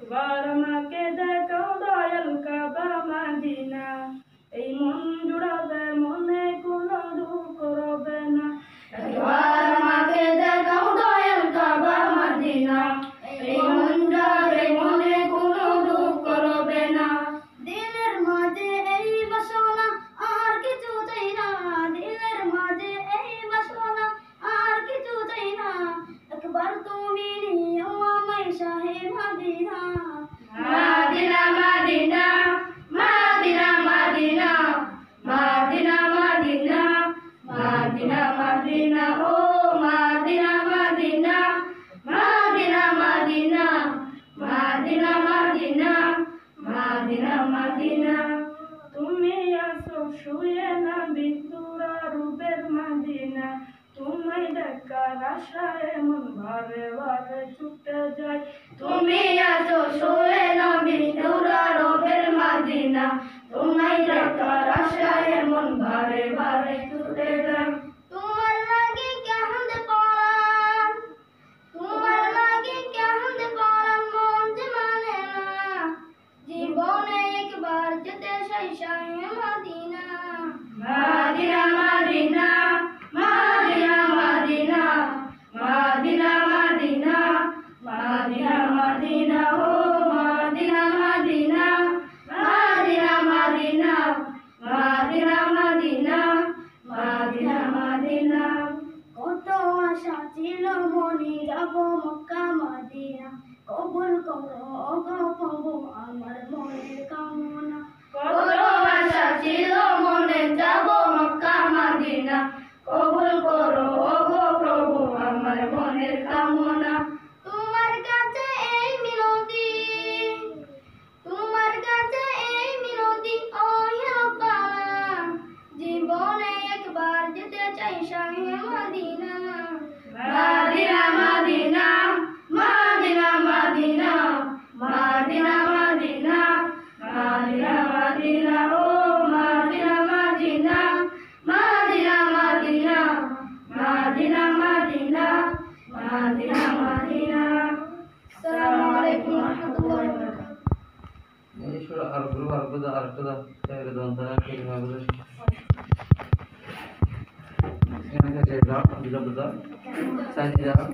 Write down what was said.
একবার আমাকে দেখাও দয়াল কাবা মদিনা, এই মন জুড়াবে মনে কোনো দুঃখ রবে না। একবার আমাকে দেখাও দয়াল কাবা মদিনা, এই মন জুড়াবে মনে কোনো দুঃখ রবে না। দিলের মাঝে এই বাসনা আর কিছু চাই না, দিলের মাঝে এই বাসনা আর কিছু চাই না। একবার তুমি নিও আমায় শাহে মদিনা। মদিনা মদিনা মদিনা মদিনা মদিনা মদিনা মদিনা মদিনা ও মদিনা মদিনা মদিনা মদিনা মদিনা মদিনা মদিনা মদিনা। তুমি আসো শুয়ে না বিন্দুরা রূপের মদিনা, তোমায় দেখার আশায় মন বারে বারে ছুটে যায়। তুমি আসো শুয়ে না বিন্দুরা রূপের মদিনা, তোমায় দেখার আশায় মন বারে বারে ছুটে যায়। তোমার লাগে কাঁদে পরাণ, তোমার লাগে কাঁদে পরাণ, মন যে মানে না। জীবনে একবার যেতে চাই শাহে মদিনা। মদিনা মদিনা মদিনা মদিনা মদিনা মদিনা মদিনা মদিনা ও মদিনা মদিনা মদিনা মদিনা মদিনা মদিনা মদিনা মদিনা। কত আশা ছিল মনে যাব মক্কা মদিনা, কবুল করো গো প্রভু আমার মনের কামনা। কত আশা ছিল মনে যাব মক্কা মদিনা, কবুল করো গো প্রভু আমার মনের কামনা। তোমার কাছে এই মিনতি, তোমার কাছে এই মিনতি ও রব্বানা, জীবনে একবার যেতে চাই শাহে মদিনা। মদিনা মদিনা মদিনা মদিনা মদিনা মদিনা মদিনা মদিনা ও মদিনা মদিনা মদিনা মদিনা মদিনা মদিনা মদিনা মদিনা। আসসালামু আলাইকুম ওয়া রাহমাতুল্লাহি ওয়া বারাকাতুহু। এই সুরা আর গুরু আর বুদা আর তুদা তেরে দন্তা কি মাগুলো এখানে যে দাও দিলা বুদা সাইজ দাও